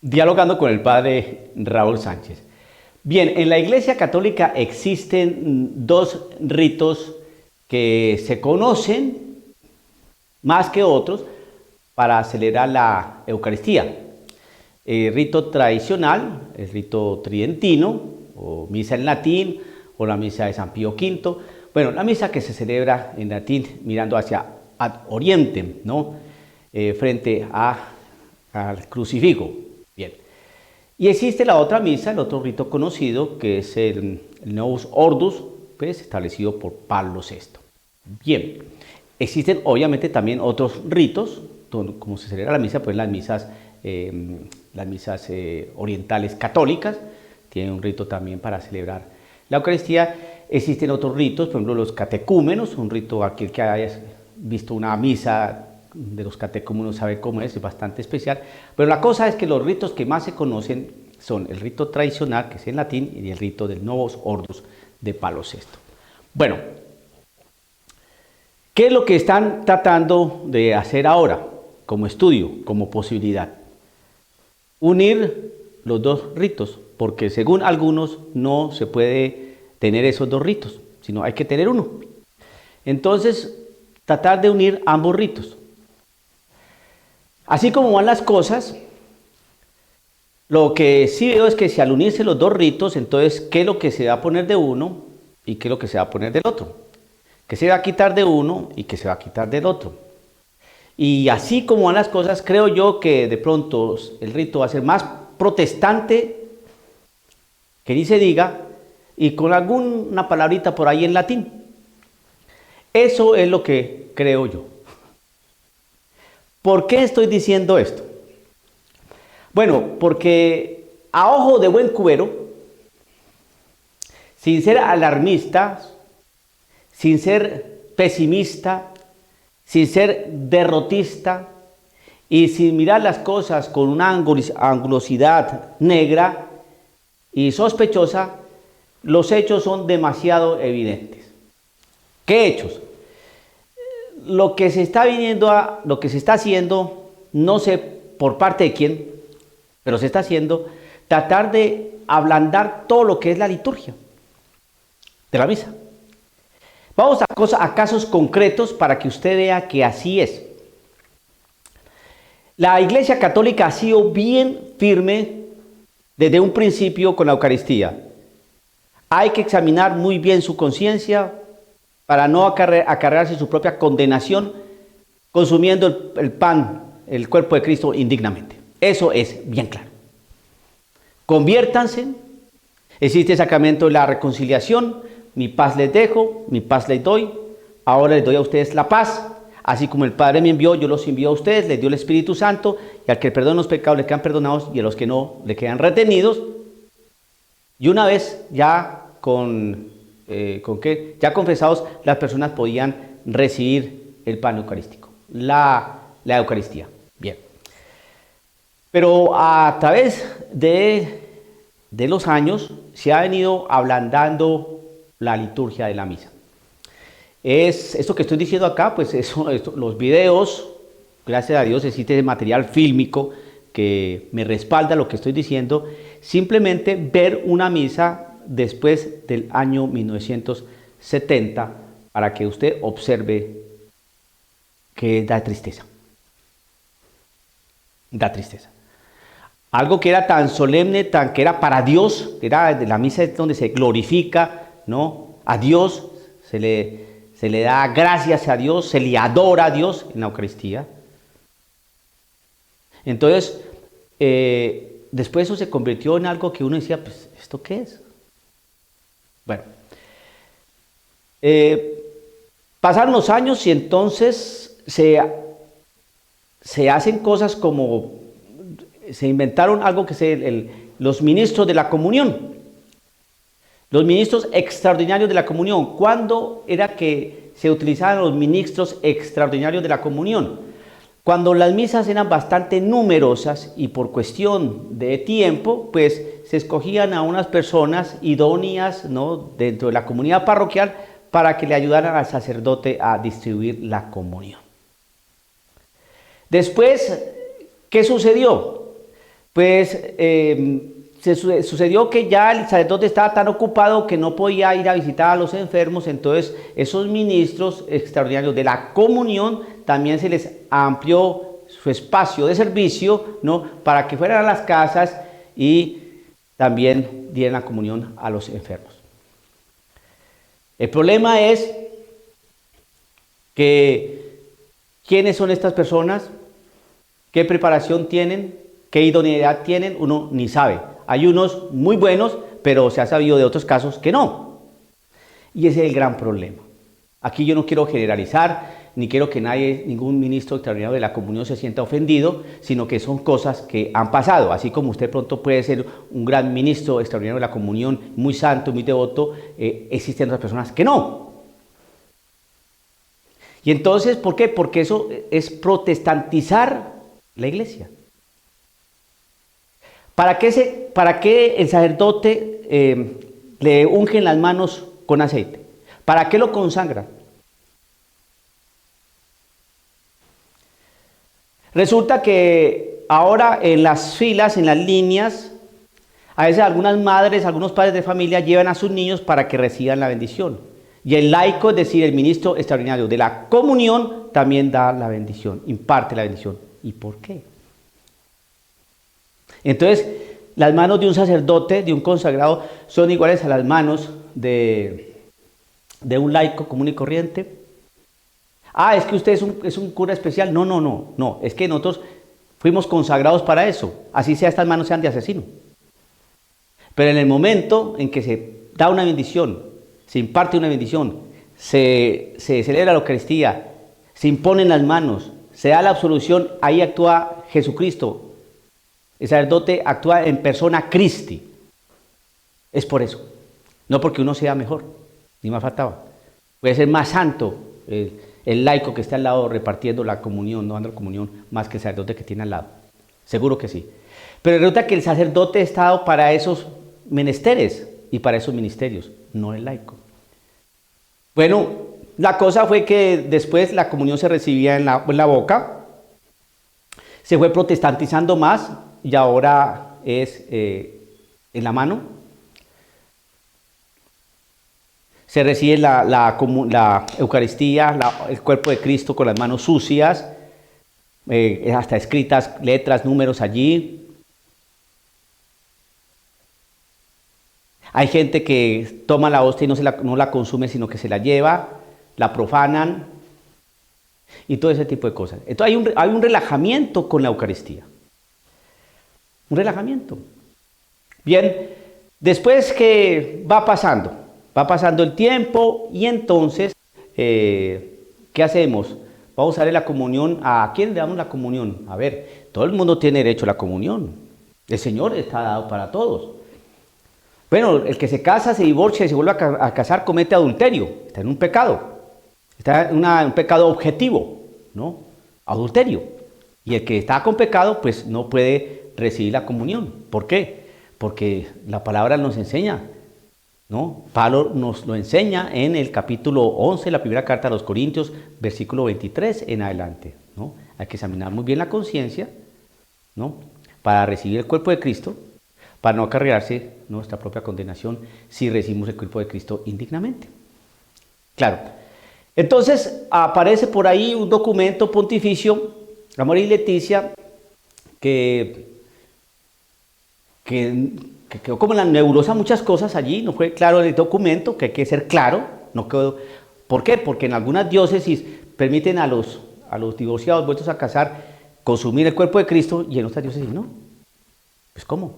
Dialogando con el padre Raúl Sánchez. Bien, en la Iglesia Católica existen dos ritos que se conocen más que otros para celebrar la Eucaristía. El rito tradicional, el rito tridentino, o misa en latín, o la misa de San Pío V. Bueno, la misa que se celebra en latín mirando hacia ad orientem, ¿no? Frente al crucifijo. Bien. Y existe la otra misa, el otro rito conocido, que es el Novus Ordo, pues, establecido por Pablo VI. Bien. Existen obviamente también otros ritos, como se celebra la misa, pues las misas orientales católicas tienen un rito también para celebrar la Eucaristía. Existen otros ritos, por ejemplo los catecúmenos, un rito, aquel que haya visto una misa de los catecúmenos sabe cómo es bastante especial. Pero la cosa es que los ritos que más se conocen son el rito tradicional, que es en latín, y el rito del Novus Ordo de Pablo VI. Bueno, ¿qué es lo que están tratando de hacer ahora como estudio, como posibilidad? Unir los dos ritos, porque según algunos no se puede tener esos dos ritos, sino hay que tener uno. Entonces, tratar de unir ambos ritos. Así como van las cosas, lo que sí veo es que si al unirse los dos ritos, entonces, ¿qué es lo que se va a poner de uno y qué es lo que se va a poner del otro? ¿Qué se va a quitar de uno y qué se va a quitar del otro? Y así como van las cosas, creo yo que de pronto el rito va a ser más protestante, que ni se diga, y con alguna palabrita por ahí en latín. Eso es lo que creo yo. ¿Por qué estoy diciendo esto? Bueno, porque a ojo de buen cubero, sin ser alarmista, sin ser pesimista, sin ser derrotista y sin mirar las cosas con una angulosidad negra y sospechosa, los hechos son demasiado evidentes. ¿Qué hechos? Lo que se está haciendo, no sé por parte de quién, pero se está haciendo, tratar de ablandar todo lo que es la liturgia de la misa. Vamos a casos concretos para que usted vea que así es. La Iglesia Católica ha sido bien firme desde un principio con la Eucaristía. Hay que examinar muy bien su conciencia para no acarrearse su propia condenación consumiendo el pan, el cuerpo de Cristo indignamente. Eso es bien claro. Conviértanse, existe el sacramento de la reconciliación, mi paz les dejo, mi paz les doy, ahora les doy a ustedes la paz, así como el Padre me envió, yo los envío a ustedes, les dio el Espíritu Santo, y al que perdona los pecados le quedan perdonados, y a los que no le quedan retenidos. Y una vez ya ya confesados, las personas podían recibir el pan eucarístico, la Eucaristía. Bien. Pero a través de los años se ha venido ablandando la liturgia de la misa. Esto que estoy diciendo acá, pues los videos, gracias a Dios existe material fílmico que me respalda lo que estoy diciendo. Simplemente ver una misa después del año 1970 para que usted observe que da tristeza. Da tristeza. Algo que era tan solemne, que era para Dios, que era de la misa donde se glorifica, ¿no? A Dios, se le da gracias a Dios, se le adora a Dios en la Eucaristía. Entonces, después eso se convirtió en algo que uno decía, pues, ¿esto qué es? Bueno, pasaron los años y entonces se hacen cosas como, se inventaron algo que es los ministros de la comunión. Los ministros extraordinarios de la comunión. ¿Cuándo era que se utilizaban los ministros extraordinarios de la comunión? Cuando las misas eran bastante numerosas y por cuestión de tiempo, pues se escogían a unas personas idóneas, ¿no?, dentro de la comunidad parroquial para que le ayudaran al sacerdote a distribuir la comunión. Después, ¿qué sucedió? pues sucedió que ya el sacerdote estaba tan ocupado que no podía ir a visitar a los enfermos, entonces esos ministros extraordinarios de la comunión también se les amplió su espacio de servicio, ¿no? Para que fueran a las casas y también dieran la comunión a los enfermos. El problema es que ¿quiénes son estas personas? ¿Qué preparación tienen? ¿Qué idoneidad tienen? Uno ni sabe. Hay unos muy buenos, pero se ha sabido de otros casos que no. Y ese es el gran problema. Aquí yo no quiero generalizar, ni quiero que nadie, ningún ministro extraordinario de la comunión se sienta ofendido, sino que son cosas que han pasado. Así como usted pronto puede ser un gran ministro extraordinario de la comunión, muy santo, muy devoto, existen otras personas que no. Y entonces, ¿por qué? Porque eso es protestantizar la iglesia. ¿Para qué el sacerdote le ungen las manos con aceite? ¿Para qué lo consagran? Resulta que ahora en las filas, en las líneas, a veces algunas madres, algunos padres de familia llevan a sus niños para que reciban la bendición. Y el laico, es decir, el ministro extraordinario de la comunión, también da la bendición, imparte la bendición. ¿Y por qué? Entonces, las manos de un sacerdote, de un consagrado, son iguales a las manos de un laico común y corriente. Ah, es que usted es un cura especial. No, es que nosotros fuimos consagrados para eso. Así sea, estas manos sean de asesino. Pero en el momento en que se da una bendición, se imparte una bendición, se celebra la Eucaristía, se imponen las manos, se da la absolución, ahí actúa Jesucristo. El sacerdote actúa en persona Christi. Es por eso. No porque uno sea mejor, ni más faltaba. Puede ser más santo el laico que está al lado repartiendo la comunión, no dando la comunión, más que el sacerdote que tiene al lado. Seguro que sí. Pero resulta que el sacerdote está dado para esos menesteres y para esos ministerios, no el laico. Bueno, la cosa fue que después la comunión se recibía en la boca, se fue protestantizando más y ahora es en la mano. Se recibe la Eucaristía, el cuerpo de Cristo con las manos sucias, hasta escritas letras, números allí. Hay gente que toma la hostia y no la consume, sino que se la lleva, la profanan y todo ese tipo de cosas. Entonces hay un relajamiento con la Eucaristía. Un relajamiento. Bien, después que va pasando el tiempo y entonces, ¿qué hacemos? Vamos a darle la comunión. ¿A quién le damos la comunión? A ver, todo el mundo tiene derecho a la comunión. El Señor está dado para todos. Bueno, el que se casa, se divorcia y se vuelve a casar comete adulterio. Está en un pecado. Está en un pecado objetivo, ¿no? Adulterio. Y el que está con pecado, pues no puede recibir la comunión. ¿Por qué? Porque la palabra nos enseña, ¿no? Pablo nos lo enseña en el capítulo 11, la primera carta a los Corintios, versículo 23 en adelante, ¿no? Hay que examinar muy bien la conciencia, ¿no? Para recibir el cuerpo de Cristo, para no acarrearse nuestra propia condenación si recibimos el cuerpo de Cristo indignamente. Claro. Entonces aparece por ahí un documento pontificio, Amoris Laetitia, que quedó como en la nebulosa muchas cosas allí, no fue claro el documento, que hay que ser claro, no quedó. ¿Por qué? Porque en algunas diócesis permiten a los divorciados vueltos a casar consumir el cuerpo de Cristo y en otras diócesis no. Pues ¿cómo?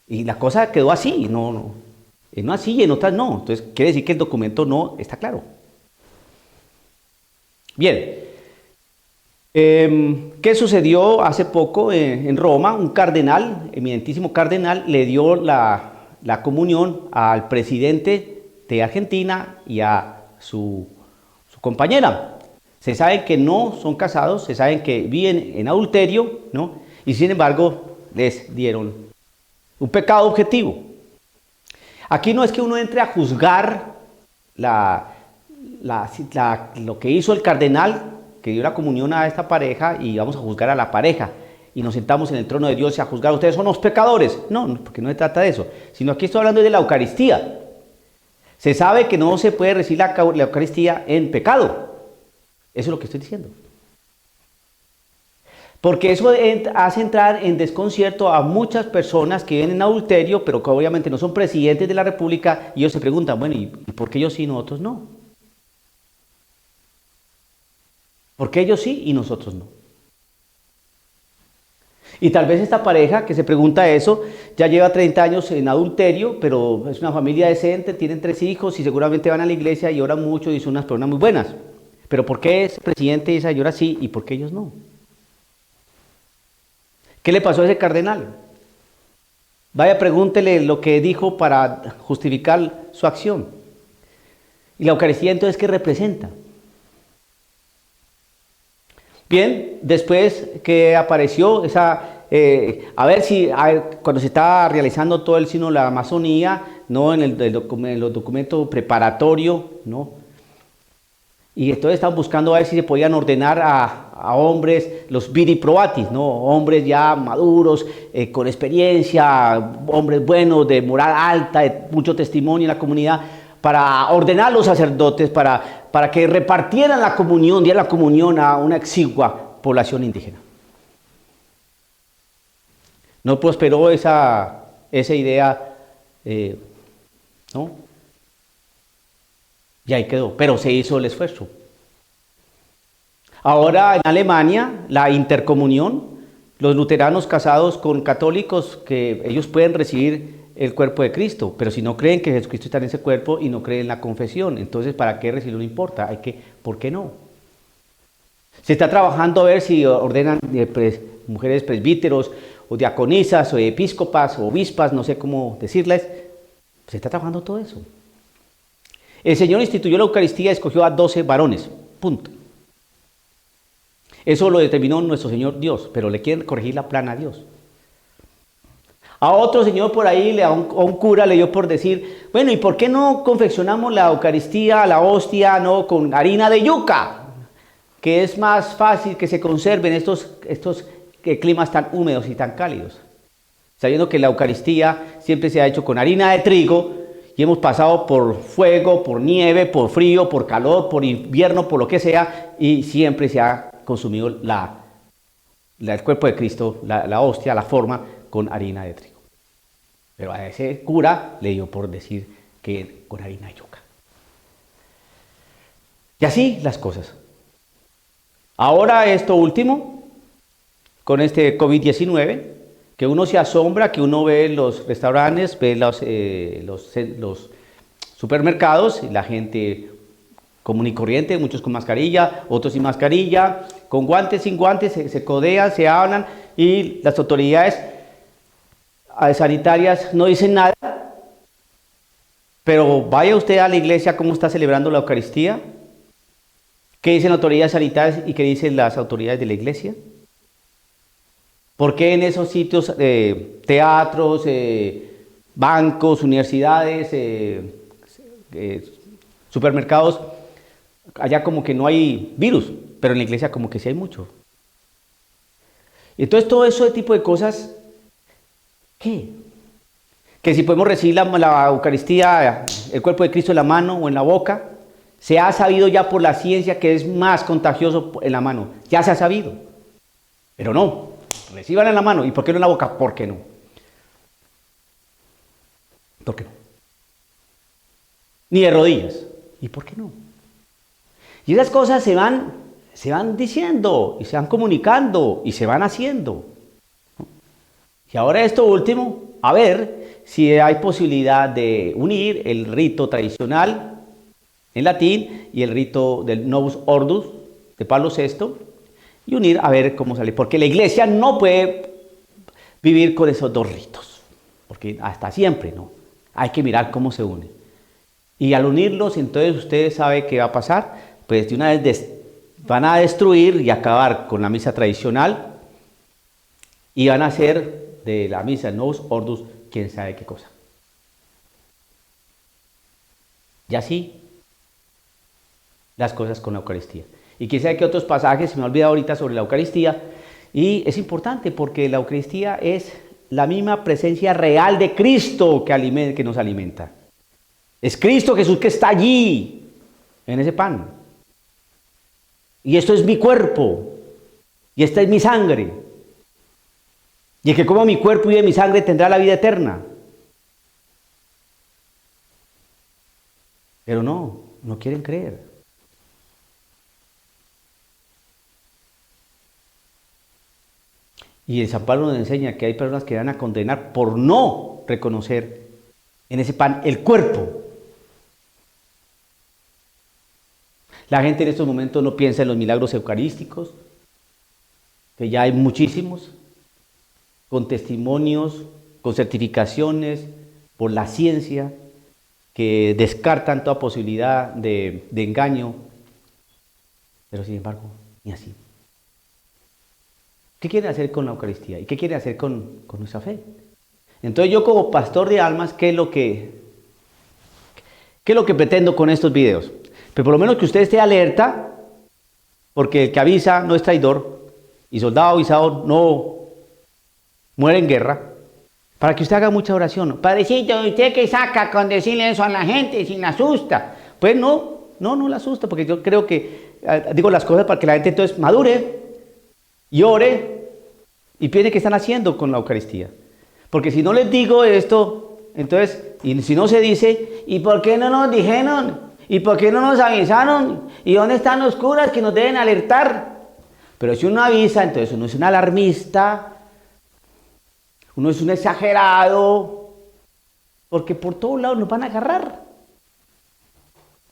Y la cosa quedó así, no así y en otras no. Entonces quiere decir que el documento no está claro. Bien. ¿Qué sucedió hace poco en Roma? Un cardenal, eminentísimo cardenal, le dio la comunión al presidente de Argentina y a su compañera. Se sabe que no son casados, se sabe que viven en adulterio, ¿no? Y sin embargo les dieron un pecado objetivo. Aquí no es que uno entre a juzgar lo que hizo el cardenal, que dio la comunión a esta pareja, y vamos a juzgar a la pareja. y nos sentamos en el trono de Dios y a juzgar, ustedes son los pecadores. No, porque no se trata de eso, sino aquí estoy hablando de la Eucaristía. Se sabe que no se puede recibir la Eucaristía en pecado. Eso es lo que estoy diciendo. Porque eso hace entrar en desconcierto a muchas personas que viven en adulterio, pero que obviamente no son presidentes de la República, y ellos se preguntan, bueno, ¿y por qué ellos sí y nosotros no? ¿Por qué ellos sí y nosotros no? Y tal vez esta pareja que se pregunta eso, ya lleva 30 años en adulterio, pero es una familia decente, tienen 3 hijos y seguramente van a la iglesia y oran mucho y son unas personas muy buenas. Pero ¿por qué ese presidente y esa señora sí y por qué ellos no? ¿Qué le pasó a ese cardenal? Vaya, pregúntele lo que dijo para justificar su acción. ¿Y la Eucaristía entonces qué representa? Bien, después que apareció esa, cuando se estaba realizando todo el sínodo de la Amazonía, ¿no? En los documentos preparatorios, ¿no? Y entonces estaban buscando a ver si se podían ordenar a hombres, los viri probatis, ¿no? Hombres ya maduros, con experiencia, hombres buenos, de moral alta, de mucho testimonio en la comunidad, para ordenar a los sacerdotes, para que repartieran la comunión, dieran la comunión a una exigua población indígena. No prosperó esa idea, ¿no? Y ahí quedó, pero se hizo el esfuerzo. Ahora en Alemania, la intercomunión, los luteranos casados con católicos, que ellos pueden recibir el cuerpo de Cristo, pero si no creen que Jesucristo está en ese cuerpo y no creen en la confesión, entonces ¿para qué recibirlo? No importa, ¿por qué no? Se está trabajando a ver si ordenan mujeres presbíteros o diaconisas o episcopas o obispas, no sé cómo decirles. Se está trabajando todo eso. El Señor instituyó la Eucaristía y escogió a 12 varones, punto. Eso lo determinó nuestro Señor Dios, pero le quieren corregir la plana a Dios. A otro señor por ahí, a un cura, le dio por decir, bueno, ¿y por qué no confeccionamos la Eucaristía, la hostia, no, con harina de yuca? Que es más fácil que se conserven estos climas tan húmedos y tan cálidos. Sabiendo que la Eucaristía siempre se ha hecho con harina de trigo y hemos pasado por fuego, por nieve, por frío, por calor, por invierno, por lo que sea, y siempre se ha consumido el cuerpo de Cristo, la hostia, la forma, con harina de trigo. Pero a ese cura le dio por decir que con harina de yuca. Y así las cosas. Ahora esto último, con este COVID-19, que uno se asombra, que uno ve los restaurantes, ve los supermercados, y la gente común y corriente, muchos con mascarilla, otros sin mascarilla, con guantes, sin guantes, se codean, se hablan, y las autoridades sanitarias no dicen nada. Pero vaya usted a la iglesia, cómo está celebrando la Eucaristía, qué dicen las autoridades sanitarias y qué dicen las autoridades de la iglesia. ¿Por qué en esos sitios, teatros, bancos, universidades, supermercados, allá como que no hay virus, pero en la iglesia como que sí hay mucho? Entonces todo ese tipo de cosas, ¿qué? Que si podemos recibir la Eucaristía, el cuerpo de Cristo en la mano o en la boca, se ha sabido ya por la ciencia que es más contagioso en la mano, ya se ha sabido, pero no. Reciban en la mano. ¿Y por qué no en la boca? ¿Por qué no? ¿Por qué no? Ni de rodillas. ¿Y por qué no? Y esas cosas se van diciendo y se van comunicando y se van haciendo. Y ahora esto último, a ver si hay posibilidad de unir el rito tradicional en latín y el rito del Novus Ordo de Pablo VI, y unir a ver cómo sale, porque la iglesia no puede vivir con esos dos ritos, porque hasta siempre no, hay que mirar cómo se une. Y al unirlos, entonces ustedes saben qué va a pasar, pues de una vez van a destruir y acabar con la misa tradicional y van a hacer de la misa Novus Ordo quién sabe qué cosa. Y así las cosas con la Eucaristía. Y quién sabe qué otros pasajes, se me ha olvidado ahorita sobre la Eucaristía, Y es importante porque la Eucaristía es la misma presencia real de Cristo que nos alimenta. Es Cristo Jesús que está allí, en ese pan. Y esto es mi cuerpo, y esta es mi sangre. Y el que coma mi cuerpo y de mi sangre tendrá la vida eterna. Pero no quieren creer. Y el San Pablo nos enseña que hay personas que van a condenar por no reconocer en ese pan el cuerpo. La gente en estos momentos no piensa en los milagros eucarísticos, que ya hay muchísimos, con testimonios, con certificaciones, por la ciencia, que descartan toda posibilidad de engaño. Pero sin embargo, ni así. ¿Qué quieren hacer con la Eucaristía? ¿Y qué quieren hacer con nuestra fe? Entonces yo como pastor de almas, ¿qué es lo que pretendo con estos videos? Pero por lo menos que usted esté alerta, porque el que avisa no es traidor, y soldado avisado no muere en guerra, para que usted haga mucha oración. Padrecito, ¿usted qué saca con decirle eso a la gente si la asusta? Pues no la asusta, porque yo creo que digo las cosas para que la gente entonces madure y ore y piense qué están haciendo con la Eucaristía. Porque si no les digo esto, entonces, y si no se dice, ¿y por qué no nos dijeron? ¿Y por qué no nos avisaron? ¿Y dónde están los curas que nos deben alertar? Pero si uno avisa, entonces uno es un alarmista, uno es un exagerado, porque por todos lados nos van a agarrar.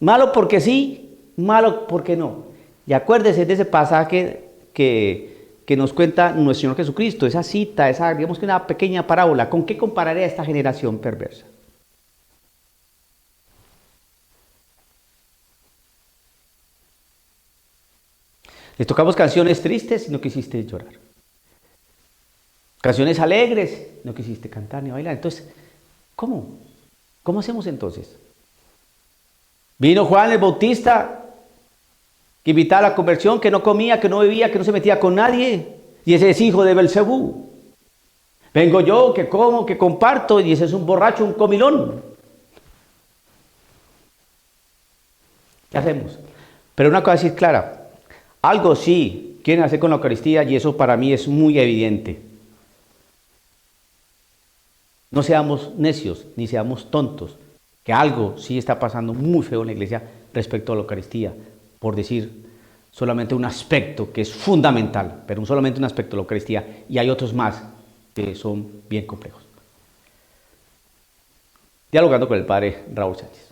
Malo porque sí, malo porque no. Y acuérdese de ese pasaje que nos cuenta nuestro Señor Jesucristo, esa cita, digamos que una pequeña parábola. ¿Con qué compararé a esta generación perversa? Les tocamos canciones tristes y no quisiste llorar. Canciones alegres, no quisiste cantar ni bailar. Entonces, ¿cómo? ¿Cómo hacemos entonces? Vino Juan el Bautista, que invitaba a la conversión, que no comía, que no bebía, que no se metía con nadie. Y ese es hijo de Belcebú. Vengo yo, que como, que comparto, y ese es un borracho, un comilón. ¿Qué hacemos? Pero una cosa es clara. Algo sí quieren hacer con la Eucaristía y eso para mí es muy evidente. No seamos necios ni seamos tontos, que algo sí está pasando muy feo en la iglesia respecto a la Eucaristía, por decir solamente un aspecto que es fundamental, pero solamente un aspecto de la Eucaristía, y hay otros más que son bien complejos. Dialogando con el padre Raúl Sánchez.